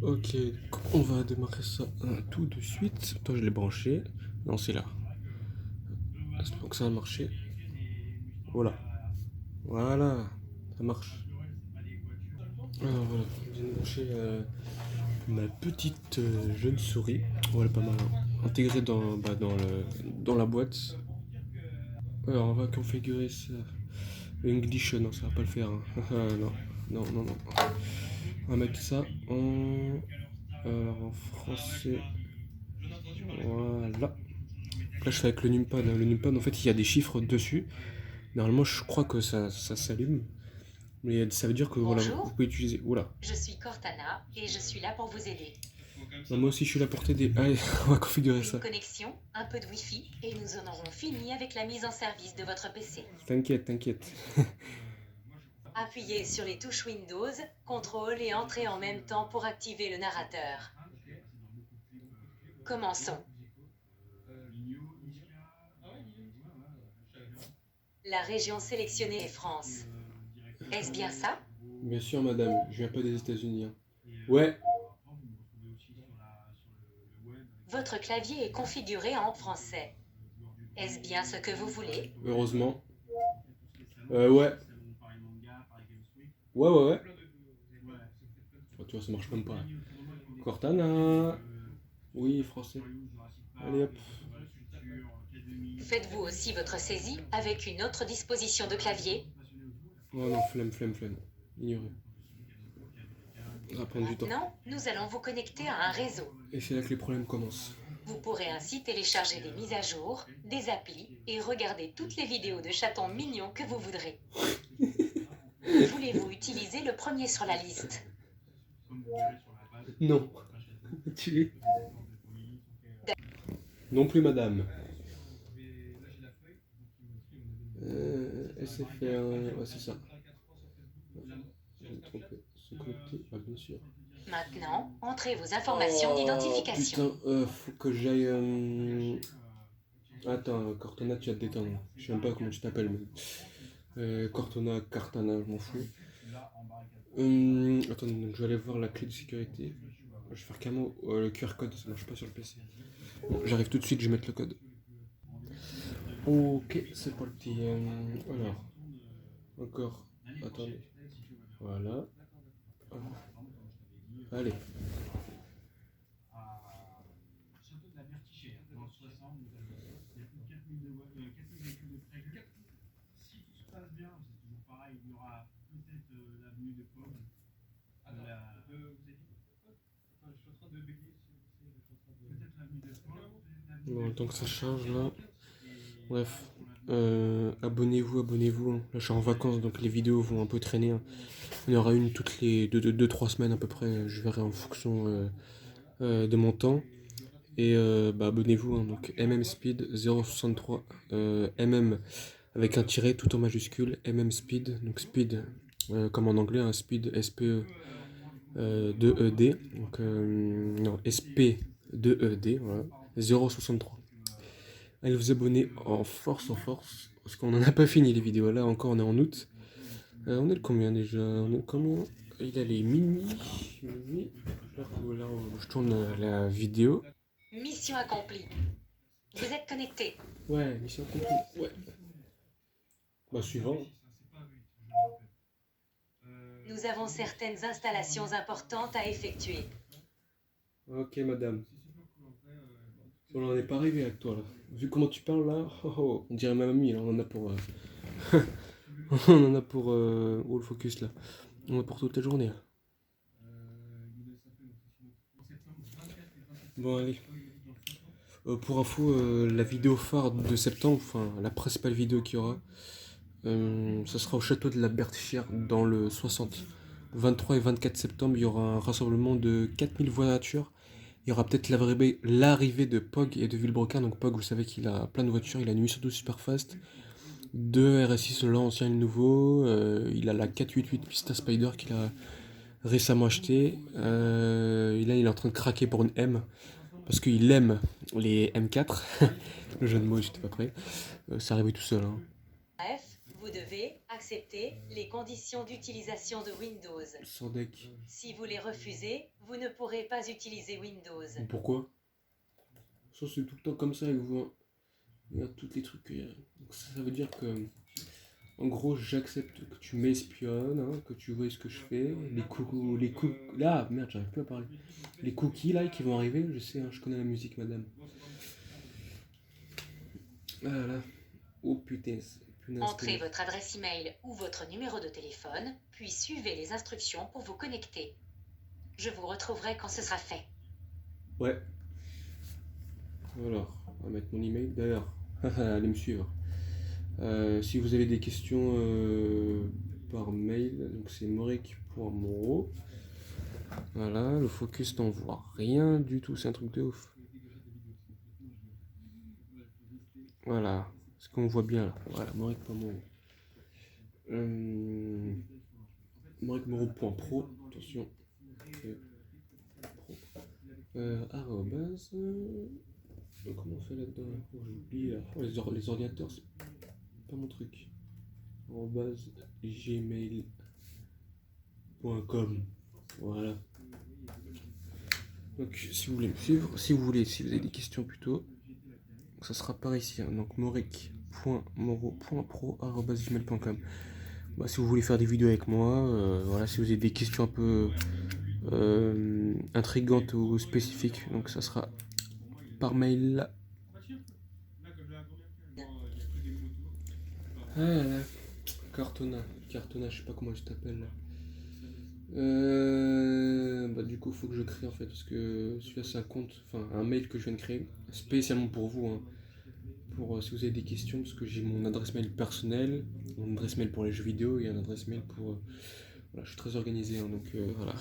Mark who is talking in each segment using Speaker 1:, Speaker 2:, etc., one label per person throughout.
Speaker 1: Ok, on va démarrer ça tout de suite. Toi, je l'ai branché. Non, c'est là. J'espère que ça va marcher. Voilà. Voilà. Ça marche. Alors voilà, je viens de brancher ma petite jeune souris. Voilà, pas mal, hein. Intégrée dans la boîte. Alors, on va configurer ça. English, non, ça va pas le faire, hein. Non, non, non, non. On va mettre ça en français. Voilà. Là, je fais avec le numpad, hein. Le numpad, en fait, il y a des chiffres dessus. Normalement, je crois que ça s'allume. Mais ça veut dire que voilà, vous
Speaker 2: Bonjour,
Speaker 1: pouvez utiliser. Oula.
Speaker 2: je suis Cortana et je suis là pour vous aider.
Speaker 1: Non, moi aussi, je suis là pour t'aider. Allez, on va configurer
Speaker 2: Une
Speaker 1: ça.
Speaker 2: connexion, un peu de Wi-Fi et nous en aurons fini avec la mise en service de votre PC.
Speaker 1: T'inquiète, t'inquiète.
Speaker 2: Appuyez sur les touches Windows, CTRL et entrez en même temps pour activer le narrateur. Commençons. La région sélectionnée est France. Est-ce bien ça?
Speaker 1: Bien sûr, madame, je viens pas des États-Unis, hein. Ouais,
Speaker 2: Votre clavier est configuré en français. Est-ce bien ce que vous voulez?
Speaker 1: heureusement. Ouais. Ouais, ouais, ouais. Oh, tu vois, ça marche même pas. Cortana. Oui, français. Allez hop.
Speaker 2: Faites-vous aussi votre saisie avec une autre disposition de clavier?
Speaker 1: Oh non, flemme, flemme, flemme. Ignorer. Ça va prendre du temps.
Speaker 2: Maintenant, nous allons vous connecter à un réseau.
Speaker 1: Et c'est là que les problèmes commencent.
Speaker 2: Vous pourrez ainsi télécharger des mises à jour, des applis et regarder toutes les vidéos de chatons mignons que vous voudrez. Voulez-vous utiliser le premier sur la liste?
Speaker 1: Non. Tu es. Non plus, madame. SFR. Ouais, c'est ça. Je me trompé. Se connecter. Ah, bien sûr.
Speaker 2: Maintenant, entrez vos informations
Speaker 1: Oh
Speaker 2: d'identification.
Speaker 1: putain, faut que j'aille. Attends, Cortana, tu vas te détendre. Je sais même pas comment tu t'appelles, mais. Cortana, Cartana, je m'en fous. Attends, donc je vais aller voir la clé de sécurité. Je vais faire carrément le QR code, ça marche pas sur le PC. Bon, j'arrive tout de suite, je vais mettre le code. Ok, c'est parti. Alors, encore. Attendez. Voilà. Allez. Bon, tant que ça charge là. Bref. Abonnez-vous, abonnez-vous, hein. Là, je suis en vacances, donc les vidéos vont un peu traîner, hein. Il y en aura une toutes les 2-3 semaines à peu près. Je verrai en fonction de mon temps. Et bah, abonnez-vous, hein. Donc MMSpeed 063. MM avec un tiret tout en majuscule. MMSpeed. Donc speed comme en anglais, hein, speed SPE 2ED. Donc non, SP 2ED. Voilà. 063. Allez vous abonner en force, en force. Parce qu'on n'en a pas fini les vidéos. Là encore, on est en août. On est le combien déjà? On est le combien? Il a les minuit. Minuit. Là où je tourne la vidéo.
Speaker 2: Mission accomplie. Vous êtes connecté.
Speaker 1: Ouais, mission accomplie. Ouais. Bah, suivant.
Speaker 2: Nous avons certaines installations importantes à effectuer.
Speaker 1: Ok, madame. On n'en est pas arrivé avec toi là. Vu comment tu parles là, oh, oh, on dirait ma mamie là. On en a pour. On en a pour. Oh, le focus là. On en a pour toute la journée là. Bon, allez. Pour info, la vidéo phare de septembre, enfin la principale vidéo qu'il y aura, ça sera au château de la Bertichère dans le 60. 23 et 24 septembre, il y aura un rassemblement de 4000 voitures. Il y aura peut-être l'arrivée de Pog et de Villebrequin. Donc Pog, vous savez qu'il a plein de voitures, il a une 812 Superfast, deux RS6, l'ancien et le nouveau. Il a la 488 Pista Spider qu'il a récemment acheté. Et là, il est en train de craquer pour une M. Parce qu'il aime les M4. Le jeu de mots, j'étais pas prêt. Ça arrivait tout seul, hein.
Speaker 2: Bref, vous devez accepter les conditions d'utilisation de Windows.
Speaker 1: Sans deck.
Speaker 2: Si vous les refusez, vous ne pourrez pas utiliser Windows.
Speaker 1: Pourquoi? Ça c'est tout le temps comme ça avec vous. Hein. Regarde tous les trucs qu'il y a. Donc ça veut dire que, en gros, j'accepte que tu m'espionnes, hein, que tu vois ce que je fais. Là, merde, j'arrive plus à parler. Les cookies là qui vont arriver, je sais, hein, je connais la musique, madame. Voilà. Oh putain.
Speaker 2: Entrez votre adresse email ou votre numéro de téléphone, puis suivez les instructions pour vous connecter. Je vous retrouverai quand ce sera fait.
Speaker 1: Ouais. Alors, on va mettre mon email. D'ailleurs, allez me suivre. Si vous avez des questions par mail, donc c'est morek.moro. Voilà, le focus n'envoie rien du tout, c'est un truc de ouf. Voilà, ce qu'on voit bien là. Voilà, morek.moro. Morek.moro.pro, attention. Pro. Arrobase. Comment on fait là-dedans là? Oh, j'ai oublié là. Oh, les ordinateurs, c'est pas mon truc. Arrobase gmail.com. Voilà. Donc si vous voulez me suivre, si vous avez des questions plutôt, ça sera par ici. Hein. Donc morek.moro.pro@gmail.com. Bah, si vous voulez faire des vidéos avec moi, voilà, si vous avez des questions un peu intrigantes ou spécifiques, donc ça sera par mail. Voilà. Cartona, je sais pas comment je t'appelle là. Bah du coup faut que je crée en fait parce que celui-là c'est un compte, enfin un mail que je viens de créer spécialement pour vous, hein, pour si vous avez des questions parce que j'ai mon adresse mail personnelle, mon adresse mail pour les jeux vidéo et un adresse mail pour voilà, je suis très organisé hein, donc voilà.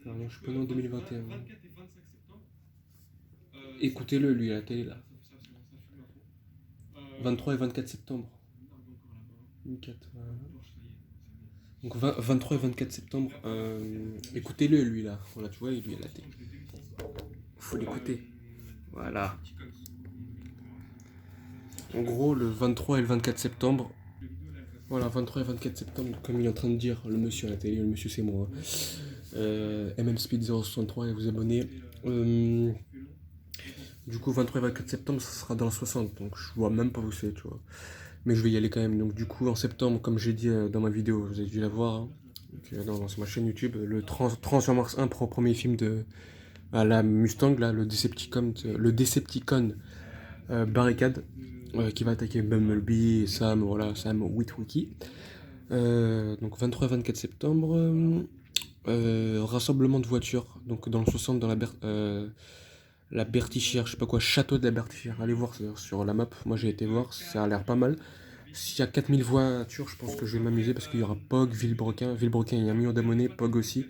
Speaker 1: Alors non, je suis pas né en 2021. Écoutez-le lui à la télé là. 23 et 24 septembre. 24, voilà. Donc 23 et 24 septembre, écoutez-le lui là. Voilà, tu vois, lui à la télé. Faut l'écouter. Voilà. En gros, le 23 et le 24 septembre. Voilà, 23 et 24 septembre, comme il est en train de dire le monsieur à la télé, le monsieur c'est moi. MMSpeed063 et vous abonnez. Du coup, 23 et 24 septembre, ça sera dans le 60, donc je vois même pas où c'est, tu vois. Mais je vais y aller quand même. Donc du coup, en septembre, comme j'ai dit dans ma vidéo, vous avez dû la voir, hein, donc, sur ma chaîne YouTube, le Transformers 1 premier film de la Mustang, là, le Decepticon Barricade, qui va attaquer Bumblebee et Sam, voilà, Sam Witwicky. Donc 23 et 24 septembre, rassemblement de voitures, donc dans le 60, dans la Bertichère, je sais pas quoi, château de la Bertichère. Allez voir sur la map, moi j'ai été voir, ça a l'air pas mal. S'il y a 4000 voitures, je pense que je vais m'amuser parce qu'il y aura Pog, Villebrequin. Villebrequin, il y a 1 million d'abonnés, Pog aussi.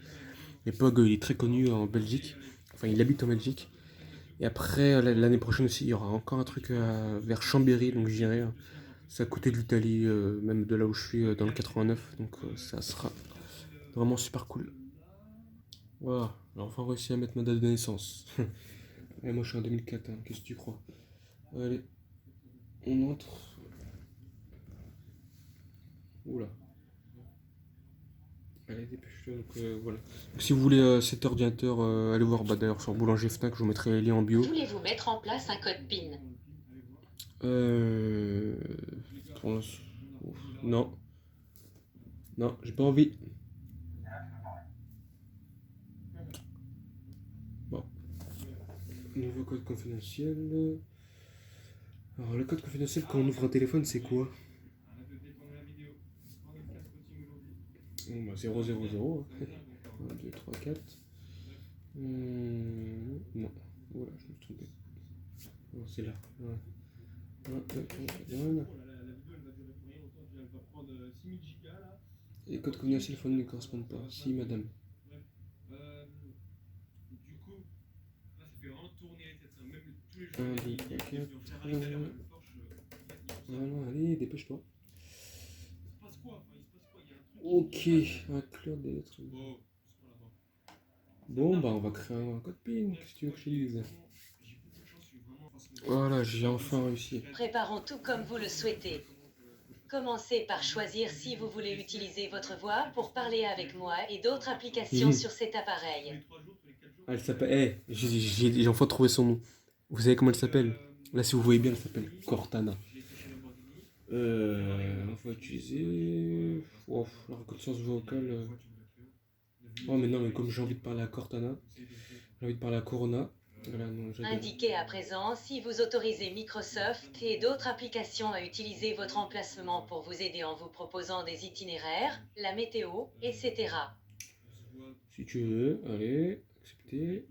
Speaker 1: Et Pog, il est très connu en Belgique. Enfin, il habite en Belgique. Et après, l'année prochaine aussi, il y aura encore un truc vers Chambéry, donc j'irai. C'est à côté de l'Italie, même de là où je suis, dans le 89. Donc ça sera vraiment super cool. Voilà, j'ai enfin réussi à mettre ma date de naissance. Et moi je suis en 2004, hein. Qu'est-ce que tu crois? Allez, on entre. Oula. Allez, dépêche-toi. Donc voilà. Donc, si vous voulez cet ordinateur, allez voir d'ailleurs sur Boulanger Fnac, je vous mettrai les liens en bio.
Speaker 2: Voulez-vous mettre en place un code PIN?
Speaker 1: Non. Non, j'ai pas envie. Bon. Nouveau code confidentiel. Alors, le code confidentiel quand on ouvre un téléphone, c'est quoi? Bon, bah, 000. 1, 2, 3, 4. Non. Voilà, je me suis trompé. Non, c'est là. Ouais. 1, 2, 3, 4, voilà. Les codes confidentiels fournis ne correspondent pas. Si, madame. 1, 2, 3, 4. Voilà, allez, dépêche-toi. Ok, inclure des lettres. Bon, bah on va créer un code PIN. Qu'est-ce que tu veux que je te dise? Voilà, j'ai enfin réussi.
Speaker 2: Préparons tout comme vous le souhaitez. Commencez par choisir si vous voulez utiliser votre voix pour parler avec moi et d'autres applications sur cet appareil.
Speaker 1: Ah, elle s'appelle. J'ai enfin trouvé son nom. Vous savez comment elle s'appelle? Là, si vous voyez bien, elle s'appelle Cortana. On va utiliser. Oh, la reconnaissance vocale. Oh, mais non, mais comme j'ai envie de parler à Cortana, j'ai envie de parler à Corona. Voilà, non,
Speaker 2: Indiquez à présent si vous autorisez Microsoft et d'autres applications à utiliser votre emplacement pour vous aider en vous proposant des itinéraires, la météo, etc.
Speaker 1: Si tu veux, allez, accepter.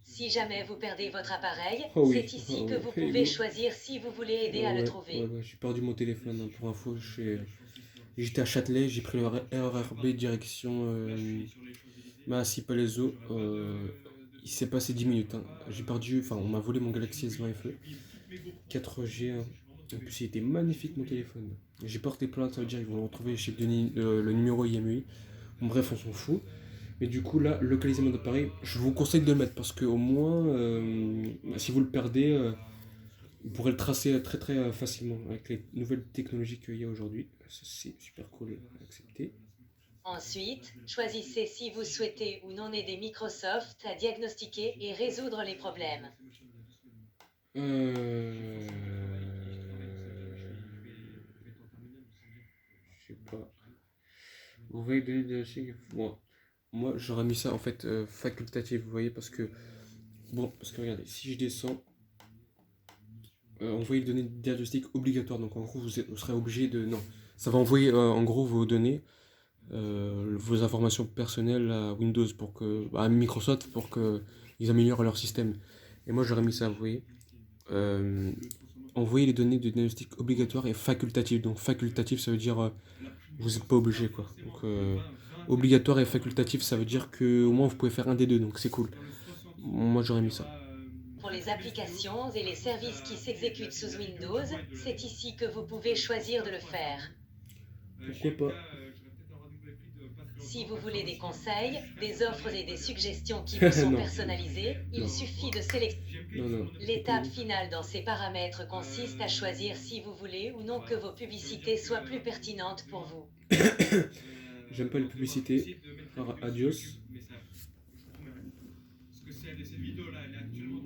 Speaker 2: Si jamais vous perdez votre appareil,
Speaker 1: Oh oui,
Speaker 2: c'est ici
Speaker 1: oh
Speaker 2: que
Speaker 1: oui.
Speaker 2: vous
Speaker 1: Hey,
Speaker 2: pouvez
Speaker 1: oui.
Speaker 2: choisir si vous voulez aider à le trouver.
Speaker 1: Ouais, j'ai perdu mon téléphone, hein, pour info. J'étais à Châtelet, j'ai pris le RERB direction Massy-Palaiseau. Il s'est passé 10 minutes, hein. J'ai perdu, enfin, on m'a volé mon Galaxy S20 FE 4G, hein. En plus, il était magnifique mon téléphone. J'ai porté plainte, ça veut dire qu'ils vont le retrouver chez Denis, le numéro IMEI. Bon, bref, on s'en fout. Mais du coup, là, localiser mon appareil, je vous conseille de le mettre parce que au moins, si vous le perdez, vous pourrez le tracer très très facilement avec les nouvelles technologies qu'il y a aujourd'hui. Ça, c'est super cool à accepter.
Speaker 2: Ensuite, choisissez si vous souhaitez ou non aider Microsoft à diagnostiquer et résoudre les problèmes.
Speaker 1: Euh... Je sais pas. Vous voyez donner des chiffres. Moi j'aurais mis ça en fait facultatif, vous voyez, parce que. Bon, parce que regardez, si je descends, envoyer les données de diagnostic obligatoires. Donc en gros, vous serez obligé de. Non. Ça va envoyer en gros vos données, vos informations personnelles à Windows pour que. À Microsoft pour qu'ils améliorent leur système. Et moi j'aurais mis ça, vous voyez. Euh, envoyer les données de diagnostic obligatoires et facultatif. Donc facultatif, ça veut dire vous n'êtes pas obligé quoi. Donc obligatoire et facultatif, ça veut dire que au moins vous pouvez faire un des deux. Donc c'est cool. Moi j'aurais mis ça.
Speaker 2: Pour les applications et les services qui s'exécutent sous Windows, c'est ici que vous pouvez choisir de le faire.
Speaker 1: Pourquoi pas?
Speaker 2: Si vous voulez des conseils, des offres et des suggestions qui vous sont
Speaker 1: Non.
Speaker 2: personnalisées, il
Speaker 1: Non.
Speaker 2: suffit de sélectionner.
Speaker 1: Non.
Speaker 2: L'étape finale dans ces paramètres consiste à choisir si vous voulez ou non que vos publicités soient plus pertinentes pour vous.
Speaker 1: J'aime pas les publicités. Alors, adios.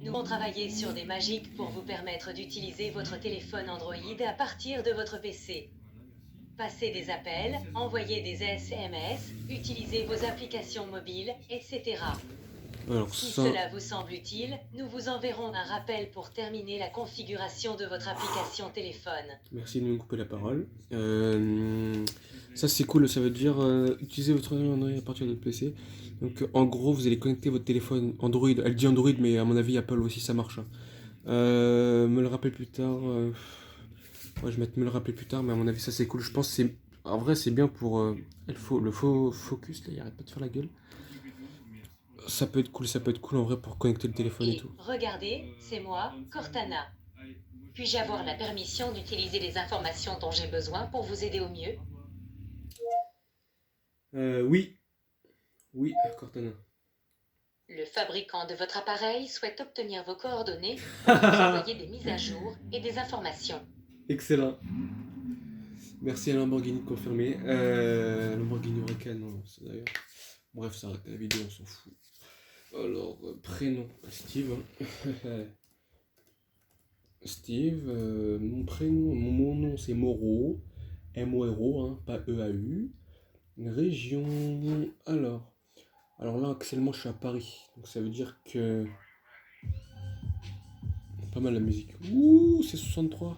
Speaker 2: Nous allons travailler sur des magiques pour vous permettre d'utiliser votre téléphone Android à partir de votre PC. Passez des appels, envoyez des SMS, utilisez vos applications mobiles, etc.
Speaker 1: Alors
Speaker 2: Si
Speaker 1: ça,
Speaker 2: cela vous semble utile, nous vous enverrons un rappel pour terminer la configuration de votre application téléphone.
Speaker 1: merci de me couper la parole. Ça c'est cool, ça veut dire utiliser votre Android à partir de votre PC. Donc en gros, vous allez connecter votre téléphone Android. Elle dit Android, mais à mon avis Apple aussi ça marche, hein. Me le rappeler plus tard. Ouais, je vais mettre me le rappeler plus tard, mais à mon avis ça c'est cool. Je pense que c'est en vrai c'est bien pour le faux focus là, il arrête pas de faire la gueule. Ça peut être cool en vrai pour connecter le téléphone et tout.
Speaker 2: Regardez, c'est moi, Cortana. Puis-je avoir la permission d'utiliser les informations dont j'ai besoin pour vous aider au mieux?
Speaker 1: Oui. Oui, Cortana.
Speaker 2: Le fabricant de votre appareil souhaite obtenir vos coordonnées pour vous envoyer des mises à jour et des informations.
Speaker 1: Excellent. Merci à Lamborghini de confirmer. Lamborghini Huracan, non, c'est d'ailleurs. Bref, ça arrête la vidéo, on s'en fout. Alors, prénom, Steve. Steve, mon prénom, mon nom c'est Moro. M-O-R-O, hein, pas E-A-U. Région. Alors là, actuellement, je suis à Paris. Donc ça veut dire que. Pas mal la musique. Ouh, c'est 63.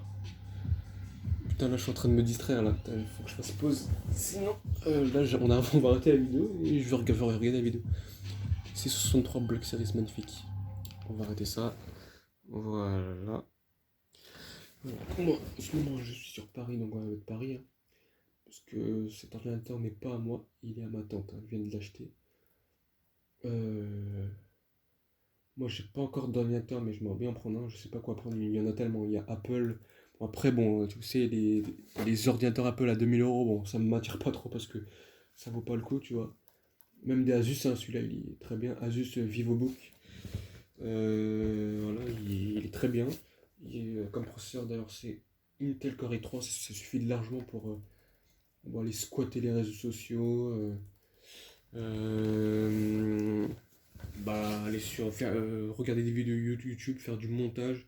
Speaker 1: Putain, là, je suis en train de me distraire, là. Il faut que je fasse pause. Sinon, là, on va arrêter la vidéo et je vais regarder la vidéo. C'est 63 Black Series, magnifique. On va arrêter ça. Voilà. Moi, en ce moment, je suis sur Paris, donc on va mettre Paris, hein. Parce que cet ordinateur n'est pas à moi, il est à ma tante, hein. Elle vient de l'acheter. Moi, j'ai pas encore d'ordinateur, mais je m'en vais en prendre un. Je sais pas quoi prendre. Il y en a tellement. Il y a Apple. Bon, après, bon, tu sais, les ordinateurs Apple à 2000 euros, bon, ça me m'attire pas trop parce que ça vaut pas le coup, tu vois. Même des Asus, hein, celui-là, il est très bien. Asus VivoBook. Voilà, il est très bien. Comme processeur, d'ailleurs, c'est Intel Core i3. Ça suffit largement pour aller squatter les réseaux sociaux. Aller regarder des vidéos YouTube, faire du montage.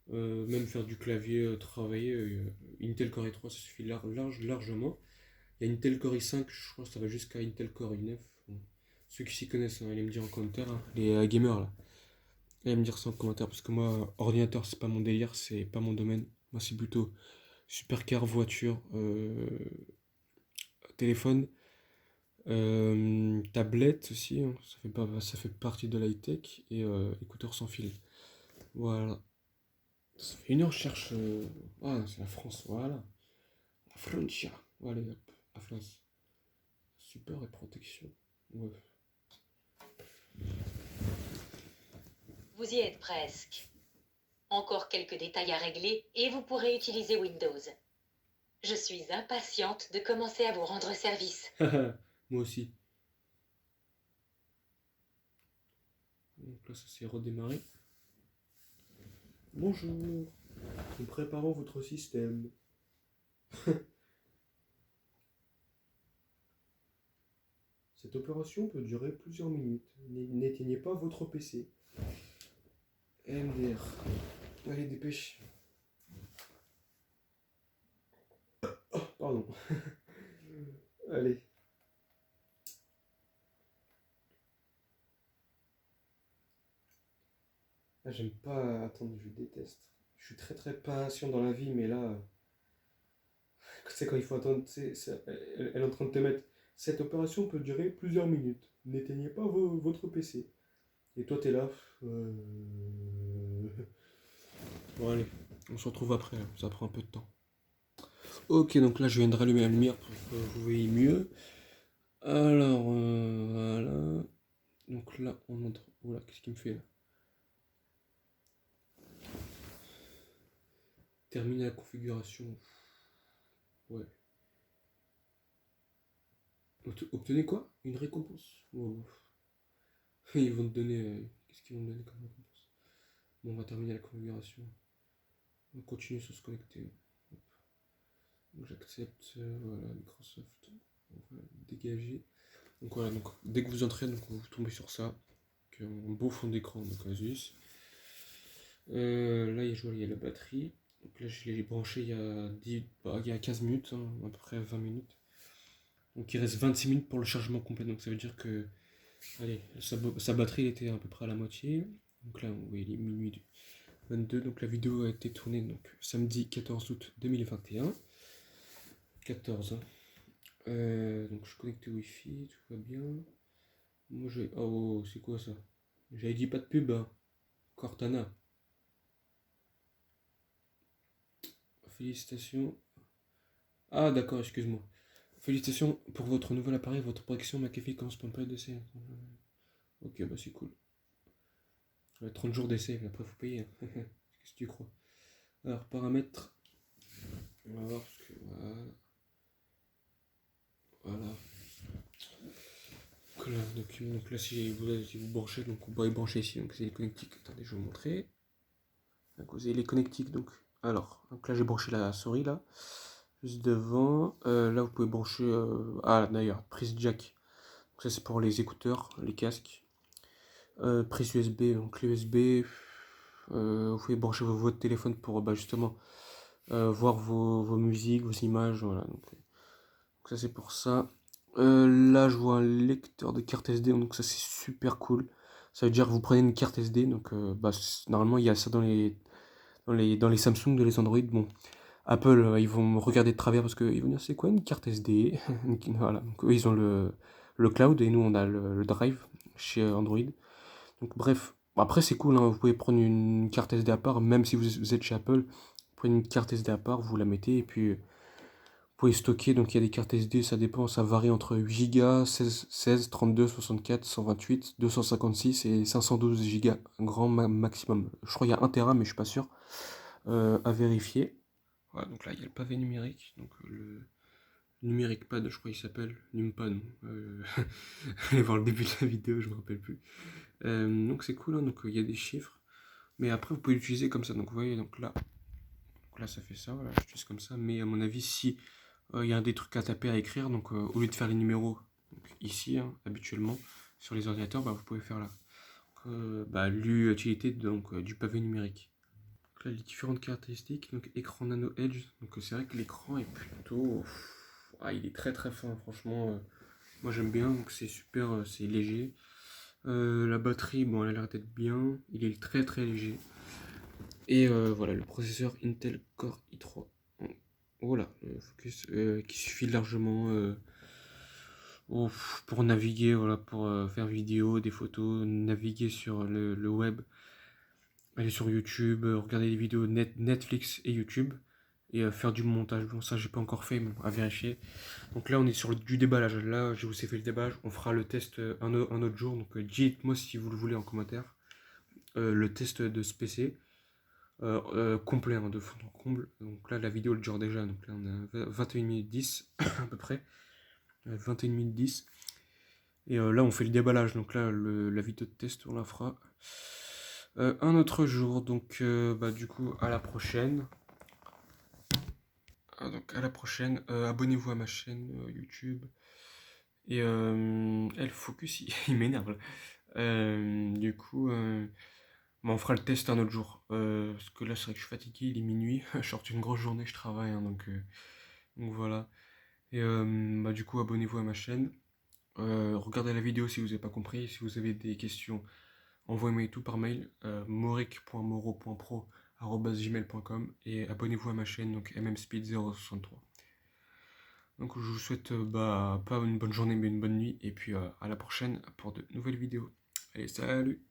Speaker 1: Même faire du clavier, travailler. Intel Core i3, ça suffit largement. Il y a Intel Core i5, je crois que ça va jusqu'à Intel Core i9. Bon. Ceux qui s'y connaissent, hein, allez me dire en commentaire, hein, les gamers là. Allez me dire ça en commentaire, parce que moi, ordinateur, c'est pas mon délire, c'est pas mon domaine. Moi, c'est plutôt supercar, voiture, téléphone, tablette aussi, hein, ça fait partie de l'high-tech, et écouteurs sans fil. Voilà. Ça fait une heure, je cherche. Ah, c'est la France, voilà. La Francia. Allez, hop, la France. Super et protection. Ouais.
Speaker 2: Vous y êtes presque. Encore quelques détails à régler et vous pourrez utiliser Windows. Je suis impatiente de commencer à vous rendre service.
Speaker 1: Moi aussi. Donc là, ça s'est redémarré. Bonjour. Nous préparons votre système. Cette opération peut durer plusieurs minutes. N'éteignez pas votre PC. MDR. Allez, dépêche. Oh, pardon. Allez. Ah, j'aime pas attendre, je déteste. Je suis très très patient dans la vie, mais là, c'est quand il faut attendre, elle est en train de te mettre. Cette opération peut durer plusieurs minutes. N'éteignez pas votre PC. Et toi, t'es là. Bon, allez, on se retrouve après, là. Ça prend un peu de temps. Ok, donc là, je viens de rallumer la lumière pour que vous voyez mieux. Alors, voilà. Donc là, on entre. Voilà, qu'est-ce qu'il me fait là? Terminer la configuration. Ouais. Obtenez quoi? Une récompense. Oh. Ils vont te donner. Qu'est-ce qu'ils vont te donner comme récompense? Bon, on va terminer la configuration. On continue sur se connecter. Hop. Donc j'accepte. Voilà, Microsoft. On va dégager. Donc voilà, donc dès que vous entrez, donc vous tombez sur ça. Un beau fond d'écran, donc Asus. Là, il y a la batterie. Donc là, je l'ai branché il y a 15 minutes, hein, à peu près 20 minutes. Donc il reste 26 minutes pour le chargement complet. Donc ça veut dire que allez, sa batterie était à peu près à la moitié. Donc là, vous voyez, il est minuit 22. Donc la vidéo a été tournée donc, samedi 14 août 2021. 14. Hein. Donc je suis connecté au Wi-Fi, tout va bien. Moi j'ai. Oh, c'est quoi ça? J'avais dit pas de pub, hein. Cortana. Félicitations. Ah d'accord, excuse-moi. Félicitations pour votre nouvel appareil, votre protection McAfee commence par une période d'essai. Ok, bah c'est cool. 30 jours d'essai, mais après faut payer. Hein. Qu'est-ce que tu crois? Alors, paramètres. On va voir parce que. Voilà. Voilà. Donc là, si vous branchez, donc on va y brancher ici. Donc c'est les connectiques. Attendez, je vais vous montrer. Donc vous avez les connectiques. Donc là, j'ai branché la souris là. Juste devant. Là, vous pouvez brancher. Ah, d'ailleurs, prise jack. Donc ça, c'est pour les écouteurs, les casques. Prise USB. Donc l'USB. Vous pouvez brancher votre téléphone pour justement voir vos musiques, vos images. Voilà. Donc ça, c'est pour ça. Là, je vois un lecteur de carte SD. Donc ça, c'est super cool. Ça veut dire que vous prenez une carte SD. Donc normalement, il y a ça dans les Samsung, dans les Android. Bon. Apple, ils vont me regarder de travers parce qu'ils vont dire c'est quoi une carte SD. Voilà. Donc, eux, ils ont le cloud et nous on a le drive chez Android. Donc bref, après c'est cool, hein. Vous pouvez prendre une carte SD à part, même si vous êtes chez Apple, vous prenez une carte SD à part, vous la mettez et puis vous pouvez stocker. Donc il y a des cartes SD, ça dépend, ça varie entre 8 Go, 16, 32, 64, 128, 256 et 512 Go, un grand maximum. Je crois qu'il y a 1 Tera, mais je suis pas sûr. À vérifier. Voilà, donc là il y a le pavé numérique, donc Numérique Pad, je crois qu'il s'appelle, Numpad. Allez voir le début de la vidéo, je me rappelle plus. Donc c'est cool, hein, donc il y a des chiffres. Mais après, vous pouvez l'utiliser comme ça. Donc vous voyez, donc là ça fait ça, voilà, j'utilise comme ça. Mais à mon avis, si il y a des trucs à taper, à écrire, donc au lieu de faire les numéros donc, ici, hein, habituellement, sur les ordinateurs, bah, vous pouvez faire là. L'utilité du pavé numérique. Donc là, les différentes caractéristiques, donc écran Nano Edge, donc c'est vrai que l'écran est plutôt... il est très très fin, franchement, moi j'aime bien, donc c'est super, c'est léger. La batterie, bon, elle a l'air d'être bien, il est très très léger. Et voilà, le processeur Intel Core i3. Voilà, le focus qui suffit largement pour naviguer, voilà, pour faire vidéo, des photos, naviguer sur le web, aller sur YouTube, regarder des vidéos Netflix et YouTube, et faire du montage. Bon, ça, j'ai pas encore fait, mais à vérifier. Donc là, on est sur du déballage. Là, je vous ai fait le déballage. On fera le test un autre jour. Donc, dites-moi si vous le voulez en commentaire. Le test de ce PC. Complet, hein, de fond en comble. Donc là, la vidéo elle dure déjà. Donc là, on a 21 minutes 10 à peu près. 21 minutes 10. Et là, on fait le déballage. Donc là, la vidéo de test, on la fera un autre jour. Donc, du coup, à la prochaine. Donc, à la prochaine. Abonnez-vous à ma chaîne YouTube. Et elle focus, il m'énerve. Du coup, on fera le test un autre jour. Parce que là, c'est vrai que je suis fatigué, il est minuit. Je sors d'une grosse journée, je travaille. Hein, donc voilà. Et du coup, abonnez-vous à ma chaîne. Regardez la vidéo si vous n'avez pas compris. Si vous avez des questions, envoyez-moi tout par mail. moric.moro.pro@gmail.com. Et abonnez-vous à ma chaîne, donc mmspeed063. Donc je vous souhaite pas une bonne journée mais une bonne nuit. Et puis à la prochaine pour de nouvelles vidéos. Allez, salut!